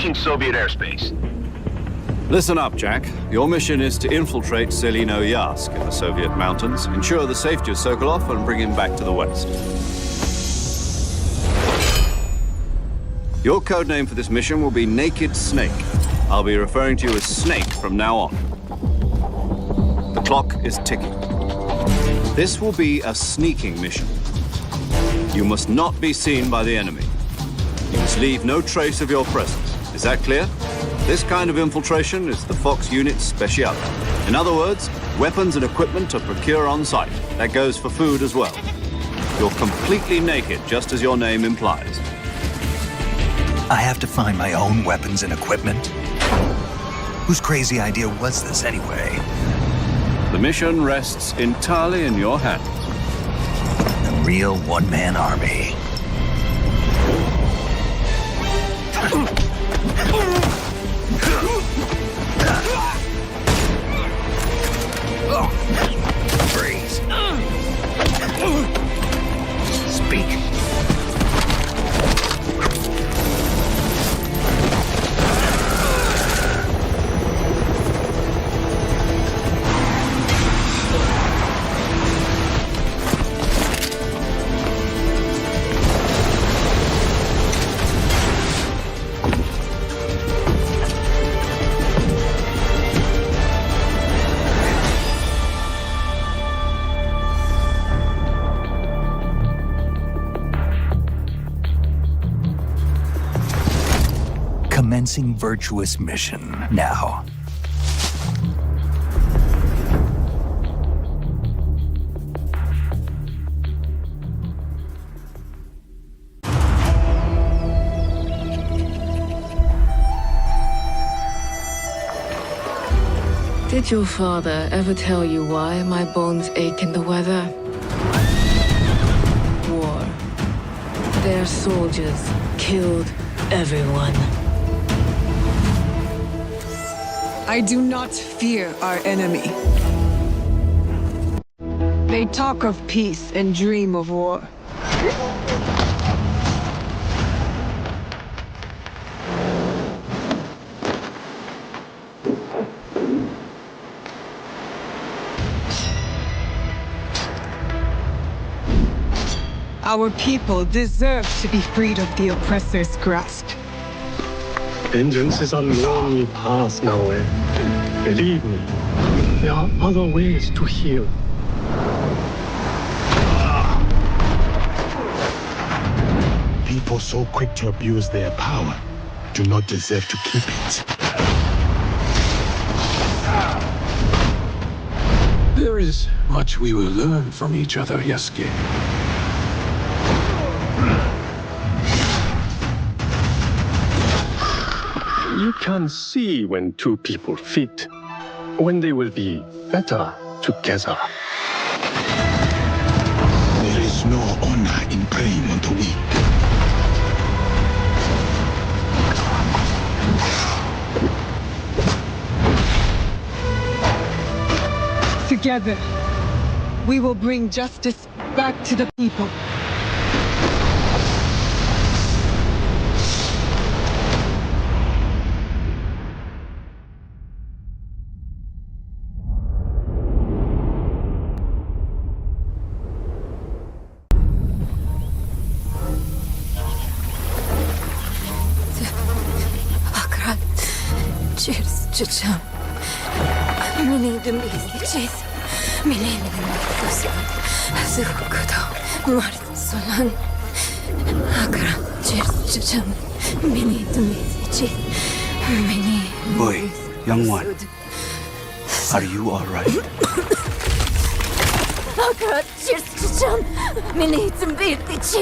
approaching Soviet airspace. Listen up, Jack. Your mission is to infiltrate Selino Yask in the Soviet mountains, ensure the safety of Sokolov, and bring him back to the West. Your codename for this mission will be Naked Snake. I'll be referring to you as Snake from now on. The clock is ticking. This will be a sneaking mission. You must not be seen by the enemy. You must leave no trace of your presence. Is that clear? This kind of infiltration is the Fox unit's speciality. In other words, weapons and equipment are procured on site. That goes for food as well. You're completely naked, just as your name implies. I have to find my own weapons and equipment? Whose crazy idea was this anyway? The mission rests entirely in your hands. A real one-man army. Freeze. Speak. Commencing virtuous mission now. Did your father ever tell you why my bones ache in the weather? War. Their soldiers killed everyone. I do not fear our enemy. They talk of peace and dream of war. Our people deserve to be freed of the oppressor's grasp. Vengeance is a lonely path now, eh? Believe me, there are other ways to heal. People so quick to abuse their power do not deserve to keep it. There is much we will learn from each other, Yeski. You can see when two people fit, when they will be better together. There is no honor in preying on the weak. Together, we will bring justice back to the people. Çiçeğim. Mini dümdüz Mini Zıkkıda Mart solan Akran çiçeğim. Mini dümdüz Mini Boy, young one, are you all right? Akran çiçeğim. Mini dümdüz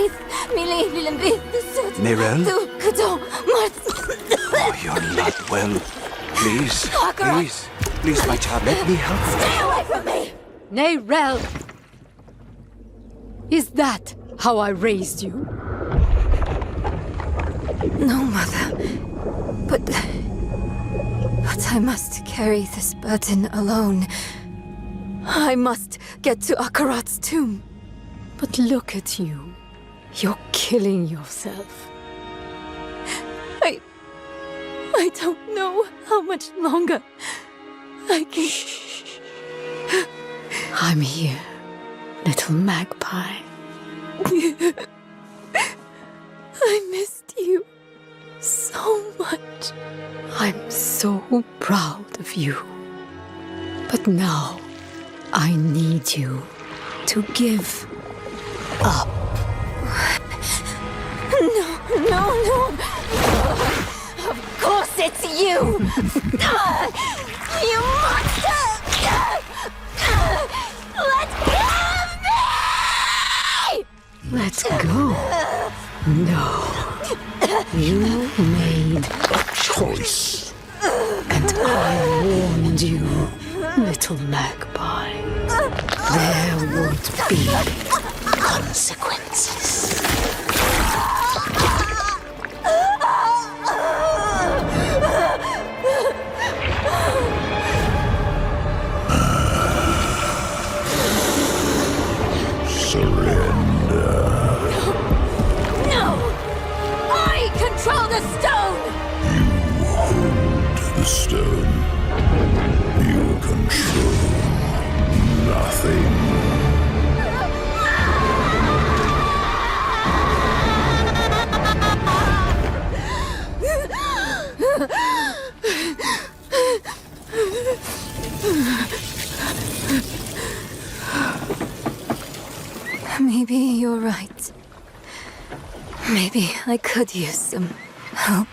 Mini dümdüz Mirel? Zıkkıda Mart. Oh, you're not well. Please, please, my child, let me help you. Stay away from me! Nayrel! Is that how I raised you? No, Mother. But I must carry this burden alone. I must get to Akarat's tomb. But look at you. I don't know how much longer I can... I'm here, little magpie. I missed you so much. I'm so proud of you. But now, I need you to give up. No. Of course it's you. You monster. Let go of me! Let go. No. You made a choice. And I warned you, little magpie. There would be consequences. No! I control the stone! The stone. You control nothing. Maybe you're right. Maybe I could use some help.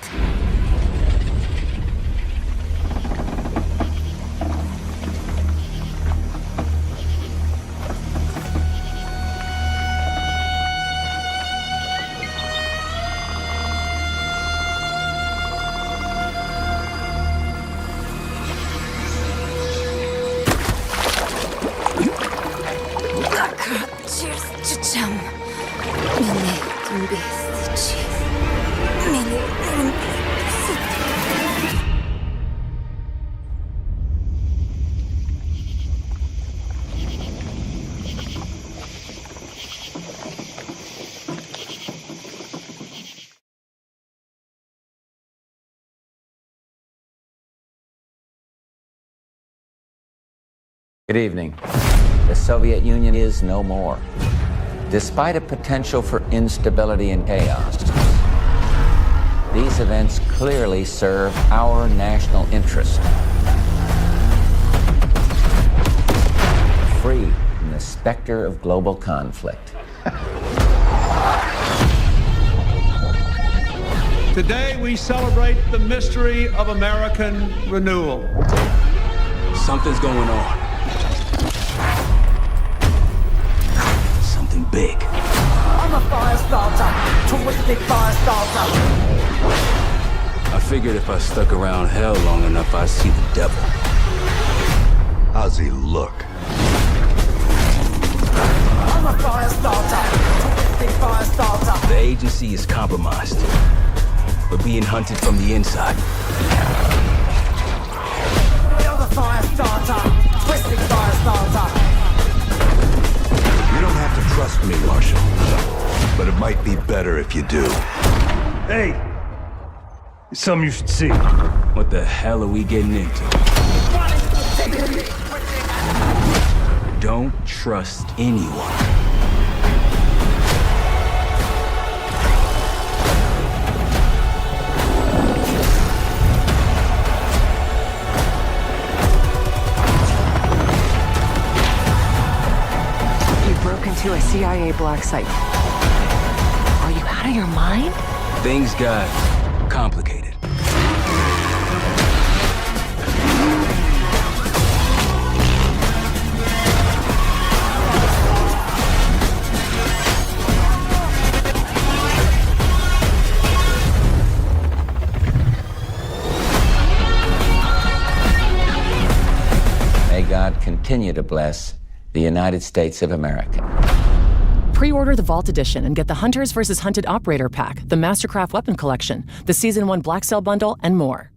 Good evening. The Soviet Union is no more. Despite a potential for instability and chaos, these events clearly serve our national interest. Free from the specter of global conflict. Today we celebrate the mystery of American renewal. Something's going on. Something big. I'm a fire starter, twisted fire starter. I figured if I stuck around hell long enough, I'd see the devil. How's he look? I'm a fire starter, twisted fire starter. The agency is compromised. We're being hunted from the inside. You're the fire starter, twisted fire starter. You don't have to trust me, Marshal. But it might be better if you do. Hey! It's something you should see. What the hell are we getting into? Don't trust anyone. To a CIA black site. Are you out of your mind? Things got complicated. May God continue to bless the United States of America. Pre-order the Vault Edition and get the Hunters vs. Hunted Operator Pack, the Mastercraft Weapon Collection, the Season 1 Black Cell Bundle, and more.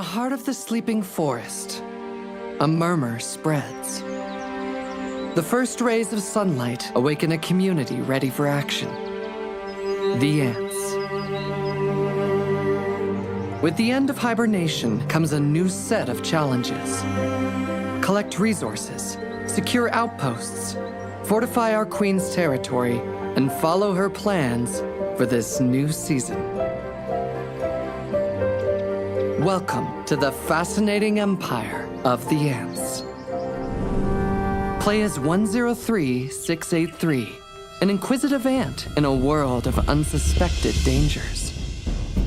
heart of the sleeping forest, a murmur spreads. The first rays of sunlight awaken a community ready for action. The ants. With the end of hibernation comes a new set of challenges. Collect resources, secure outposts, fortify our queen's territory, and follow her plans for this new season. Welcome to the fascinating empire of the ants. Play as 103683, an inquisitive ant in a world of unsuspected dangers.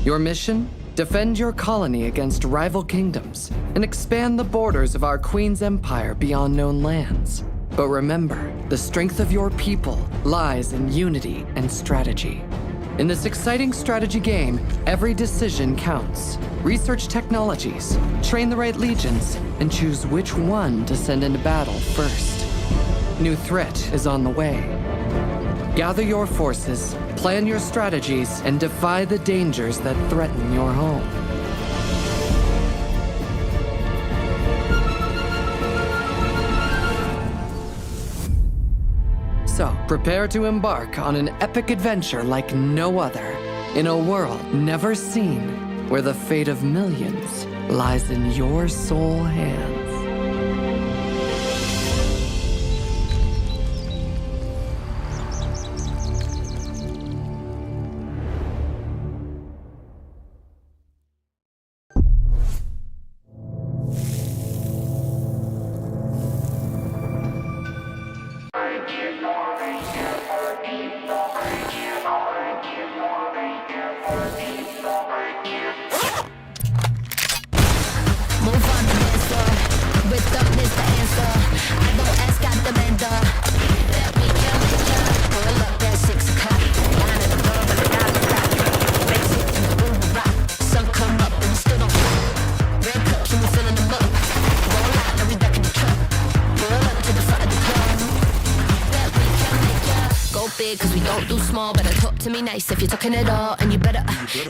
Your mission? Defend your colony against rival kingdoms and expand the borders of our queen's empire beyond known lands. But remember, the strength of your people lies in unity and strategy. In this exciting strategy game, every decision counts. Research technologies, train the right legions, and choose which one to send into battle first. New threat is on the way. Gather your forces, plan your strategies, and defy the dangers that threaten your home. So, prepare to embark on an epic adventure like no other, in a world never seen, where the fate of millions lies in your sole hands. Cause we don't do small, better talk to me nice if you're talking at all. And you better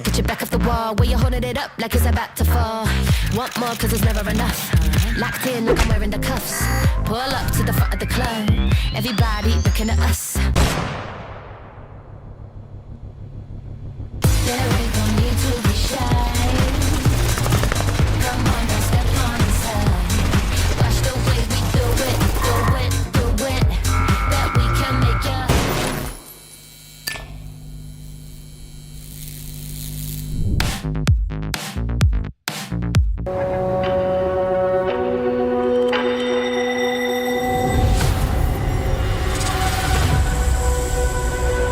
get your back off the wall where you're holding it up like it's about to fall. Want more cause it's never enough. Locked in like I'm wearing the cuffs. Pull up to the front of the club. Everybody looking at us. There ain't no need to be shy. Come on, now step on inside. Watch the way we do it, do it, do it. Bet we can make it.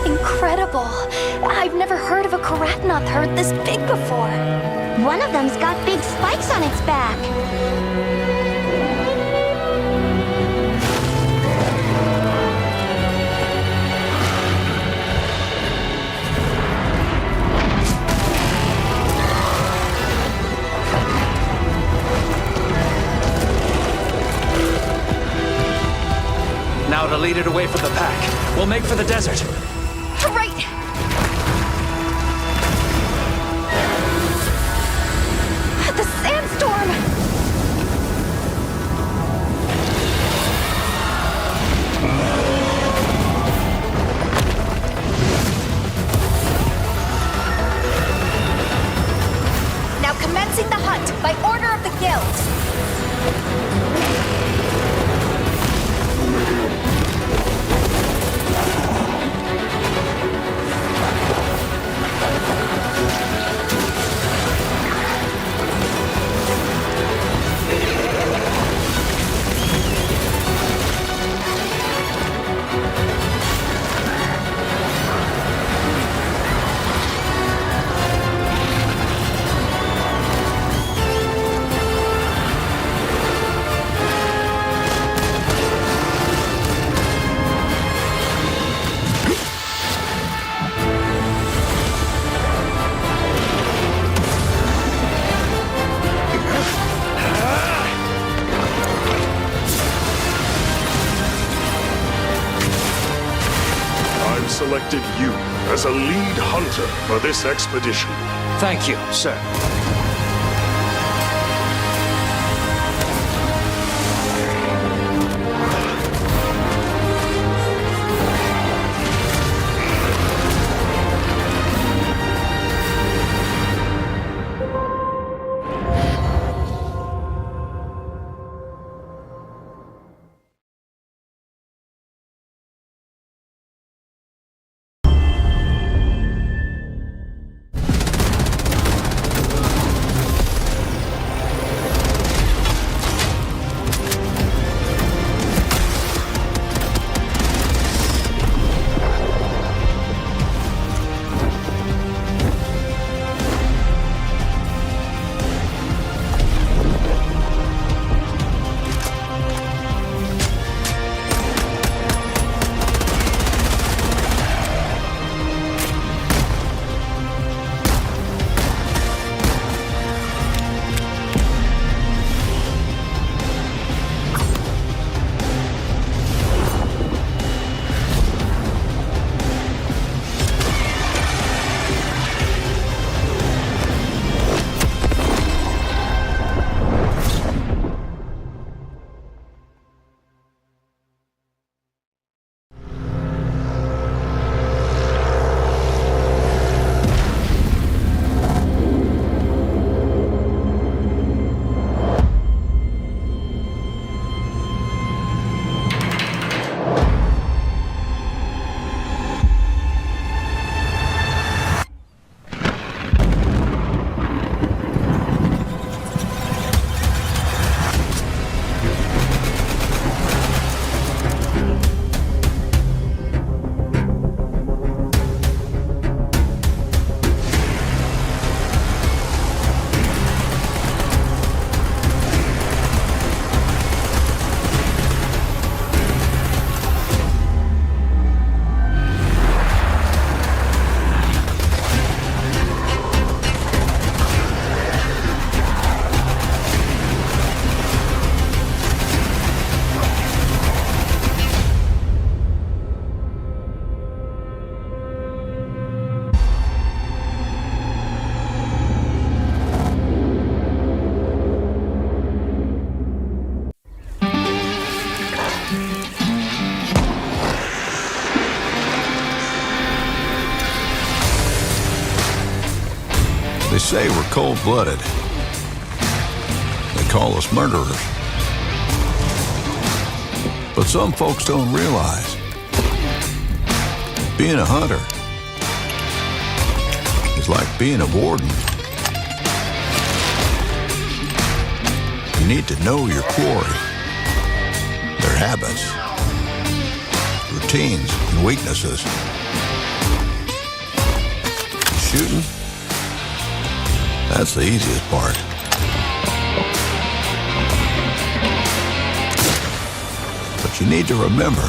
Incredible! I've never heard of a Karatnoth herd this big before. One of them's got big spikes on its back. Now to lead it away from the pack. We'll make for the desert. Right! The sandstorm! Now commencing the hunt by order of the guild. Selected you as a lead hunter for this expedition. Thank you, sir. They say we're cold-blooded. They call us murderers. But some folks don't realize being a hunter is like being a warden. You need to know your quarry, their habits, routines, and weaknesses. Shooting, that's the easiest part. But you need to remember,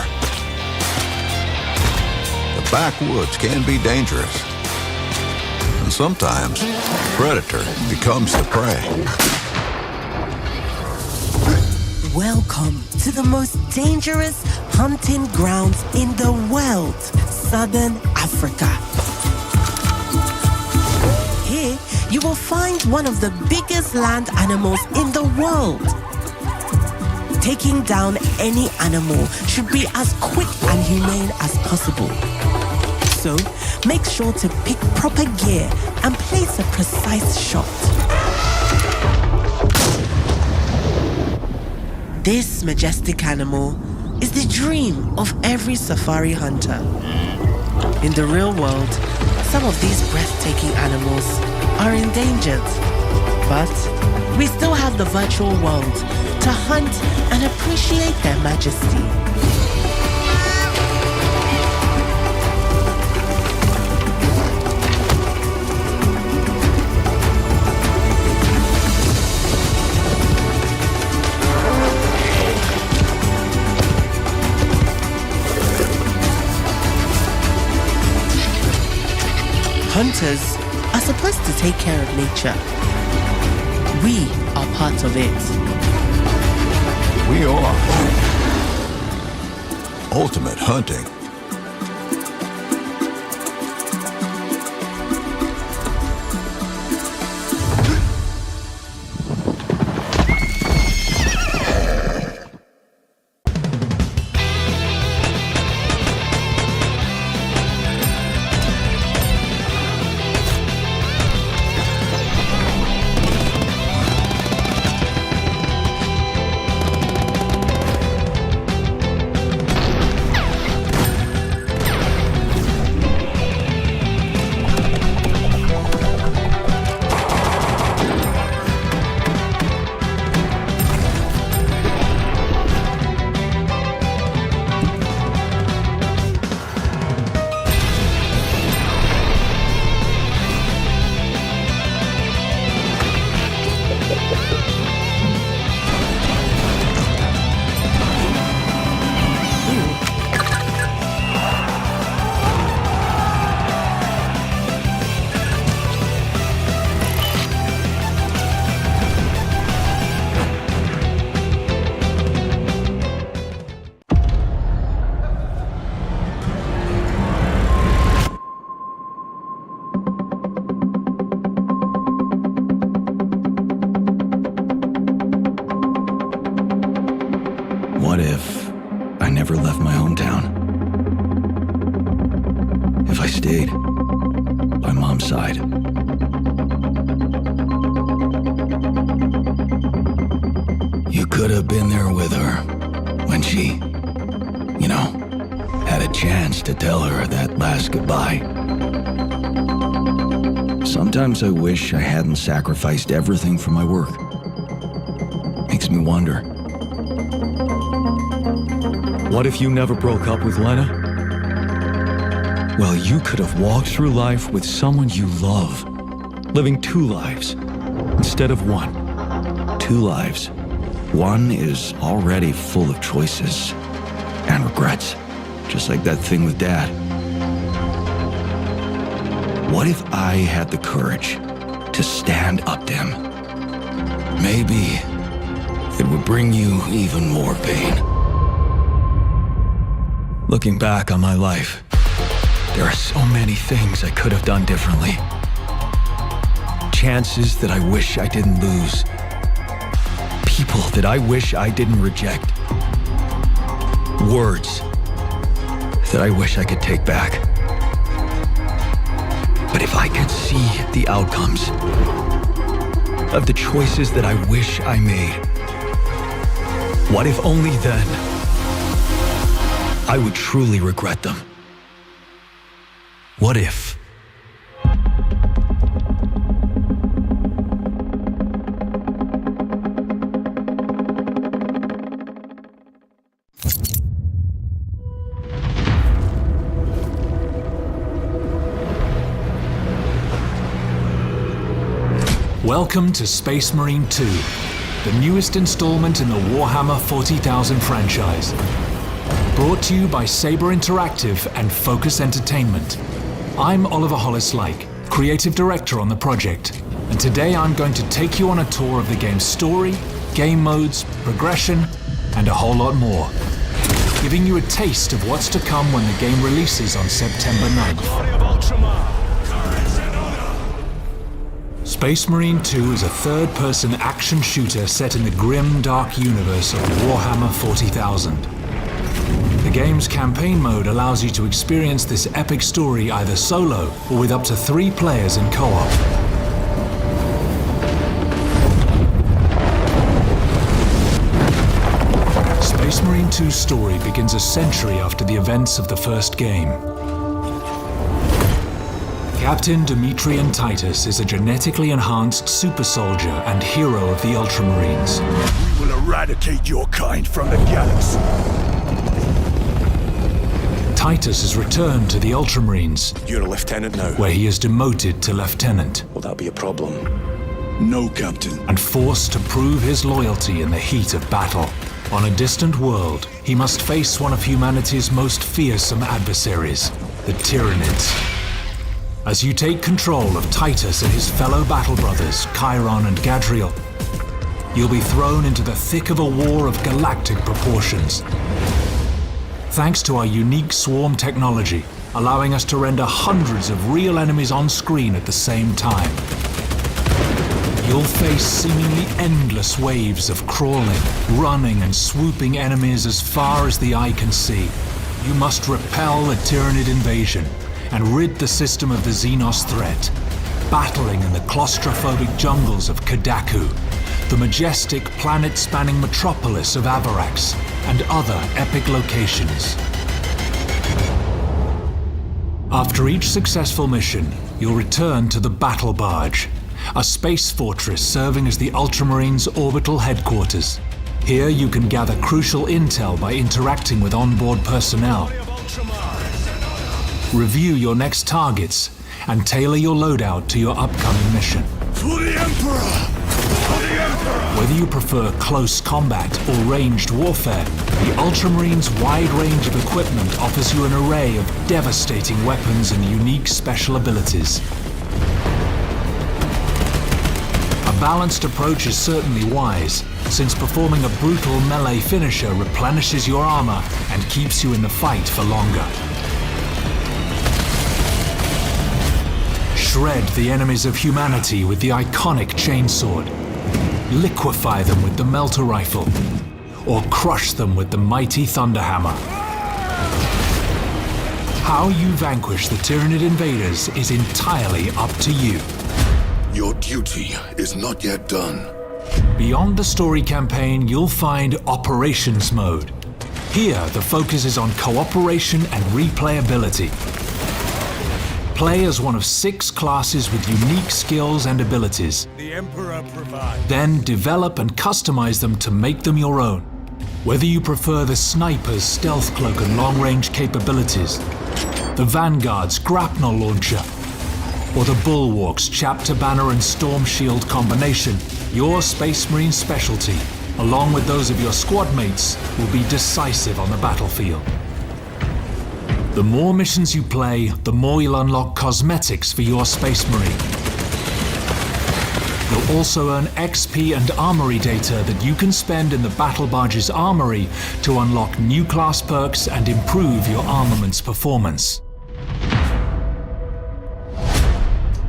the backwoods can be dangerous. And sometimes, the predator becomes the prey. Welcome to the most dangerous hunting grounds in the world, Southern Africa. Here, you will find one of the biggest land animals in the world. Taking down any animal should be as quick and humane as possible. So, make sure to pick proper gear and place a precise shot. This majestic animal is the dream of every safari hunter. In the real world, some of these breathtaking animals are endangered. But we still have the virtual world to hunt and appreciate their majesty. Hunters are supposed to take care of nature. We are part of it. We are. Ultimate hunting. What if I never left my hometown? If I stayed by Mom's side? You could have been there with her when she, had a chance to tell her that last goodbye. Sometimes I wish I hadn't sacrificed everything for my work. Makes me wonder. What if you never broke up with Lena? Well, you could have walked through life with someone you love, living two lives instead of one. Two lives. One is already full of choices and regrets, just like that thing with Dad. What if I had the courage to stand up to him? Maybe it would bring you even more pain. Looking back on my life, there are so many things I could have done differently. Chances that I wish I didn't lose. People that I wish I didn't reject. Words that I wish I could take back. But if I could see the outcomes of the choices that I wish I made, what if only then I would truly regret them? What if? Welcome to Space Marine 2, the newest installment in the Warhammer 40,000 franchise. Brought to you by Saber Interactive and Focus Entertainment. I'm Oliver Hollis-Like, creative director on the project, and today I'm going to take you on a tour of the game's story, game modes, progression, and a whole lot more, giving you a taste of what's to come when the game releases on September 9th. Space Marine 2 is a third-person action shooter set in the grim, dark universe of Warhammer 40,000. The game's campaign mode allows you to experience this epic story either solo or with up to 3 players in co-op. Space Marine 2's story begins a century after the events of the first game. Captain Demetrian Titus is a genetically enhanced super soldier and hero of the Ultramarines. We will eradicate your kind from the galaxy. Titus has returned to the Ultramarines. You're a lieutenant now. Where he is demoted to lieutenant. Will that be a problem? No, Captain. And forced to prove his loyalty in the heat of battle. On a distant world, he must face one of humanity's most fearsome adversaries, the Tyranids. As you take control of Titus and his fellow battle brothers, Chiron and Gadriel, you'll be thrown into the thick of a war of galactic proportions. Thanks to our unique swarm technology, allowing us to render hundreds of real enemies on screen at the same time. You'll face seemingly endless waves of crawling, running and swooping enemies as far as the eye can see. You must repel the Tyranid invasion and rid the system of the Xenos threat, battling in the claustrophobic jungles of Kadaku, the majestic planet-spanning metropolis of Avarax, and other epic locations. After each successful mission, you'll return to the Battle Barge, a space fortress serving as the Ultramarines' orbital headquarters. Here you can gather crucial intel by interacting with onboard personnel, review your next targets, and tailor your loadout to your upcoming mission. For the Emperor! For the Emperor! Whether you prefer close combat or ranged warfare, the Ultramarines' wide range of equipment offers you an array of devastating weapons and unique special abilities. A balanced approach is certainly wise, since performing a brutal melee finisher replenishes your armor and keeps you in the fight for longer. Shred the enemies of humanity with the iconic chainsword, liquefy them with the melter rifle, or crush them with the mighty thunderhammer. How you vanquish the Tyranid invaders is entirely up to you. Your duty is not yet done. Beyond the story campaign, you'll find Operations Mode. Here, the focus is on cooperation and replayability. Play as one of 6 classes with unique skills and abilities. The Emperor provides. Then develop and customize them to make them your own. Whether you prefer the Sniper's stealth cloak and long-range capabilities, the Vanguard's grapnel launcher, or the Bulwark's chapter banner and storm shield combination, your Space Marine specialty, along with those of your squad mates, will be decisive on the battlefield. The more missions you play, the more you'll unlock cosmetics for your Space Marine. You'll also earn XP and armory data that you can spend in the Battle Barge's armory to unlock new class perks and improve your armament's performance.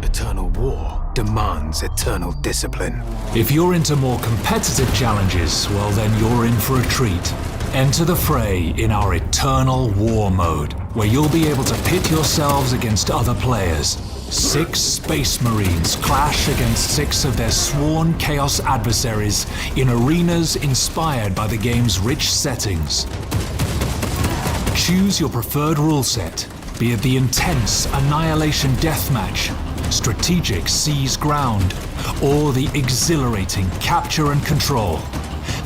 Eternal war demands eternal discipline. If you're into more competitive challenges, well then you're in for a treat. Enter the fray in our Eternal War mode, where you'll be able to pit yourselves against other players. 6 Space Marines clash against 6 of their sworn Chaos adversaries in arenas inspired by the game's rich settings. Choose your preferred rule set, be it the intense Annihilation Deathmatch, strategic Seize Ground, or the exhilarating Capture and Control.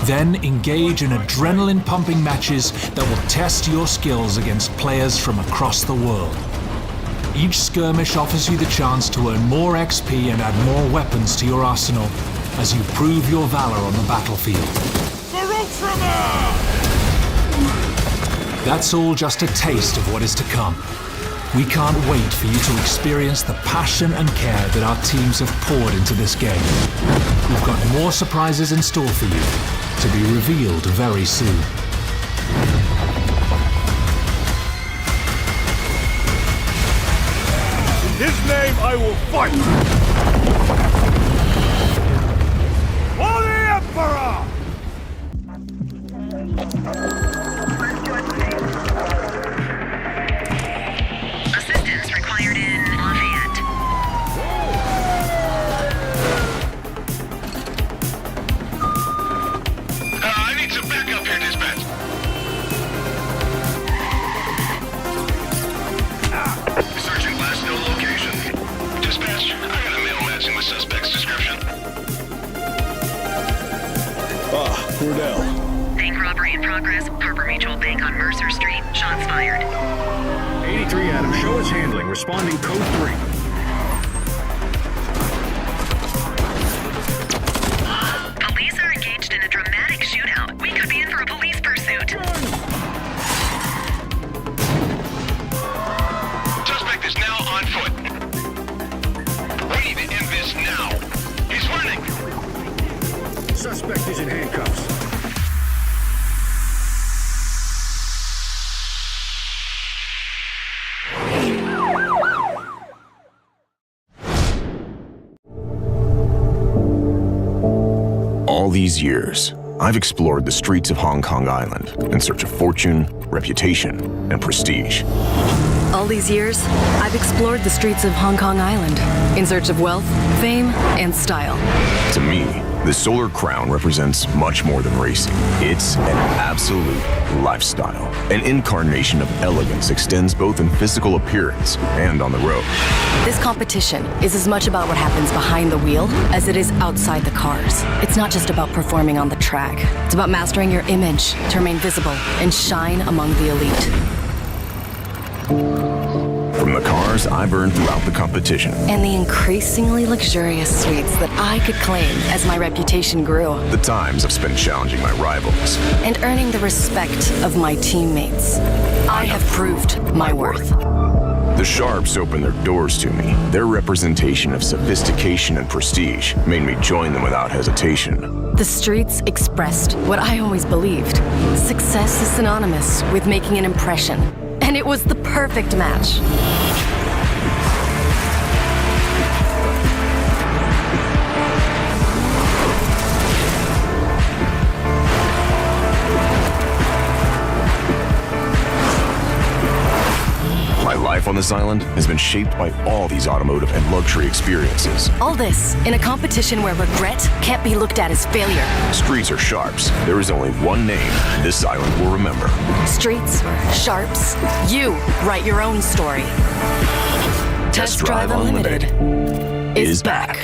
Then engage in adrenaline-pumping matches that will test your skills against players from across the world. Each skirmish offers you the chance to earn more XP and add more weapons to your arsenal as you prove your valor on the battlefield. That's all just a taste of what is to come. We can't wait for you to experience the passion and care that our teams have poured into this game. We've got more surprises in store for you, to be revealed very soon. In his name I will fight! For the Emperor! Assistance required in Lafayette. I need some backup here, dispatch. Searching last known location. Dispatch, I got a mail matching the suspect's description. Cordell. Bank robbery in progress. Harbor Mutual Bank on Mercer Street. Shots fired. 83 Adam, show us handling. Responding code 3. Police are engaged in a dramatic shootout. We could be in for a police pursuit. Suspect is now on foot. We need to end this now. He's running. Suspect is in handcuffs. All these years, I've explored the streets of Hong Kong Island in search of fortune, reputation, and prestige. All these years, I've explored the streets of Hong Kong Island in search of wealth, fame, and style. To me, the Solar Crown represents much more than racing. It's an absolute lifestyle. An incarnation of elegance extends both in physical appearance and on the road. This competition is as much about what happens behind the wheel as it is outside the cars. It's not just about performing on the track. It's about mastering your image to remain visible and shine among the elite. From the cars I've earned throughout the competition, And the increasingly luxurious suites that I could claim as my reputation grew. the times I've spent challenging my rivals, And earning the respect of my teammates. I have proved my worth. the Sharps opened their doors to me. Their representation of sophistication and prestige made me join them without hesitation. The streets expressed what I always believed. Success is synonymous with making an impression. And it was the perfect match. My life on this island has been shaped by all these automotive and luxury experiences. All this in a competition where regret can't be looked at as failure. Streets are Sharps. There is only one name this island will remember. Streets, Sharps, you write your own story. Test Drive Unlimited is back.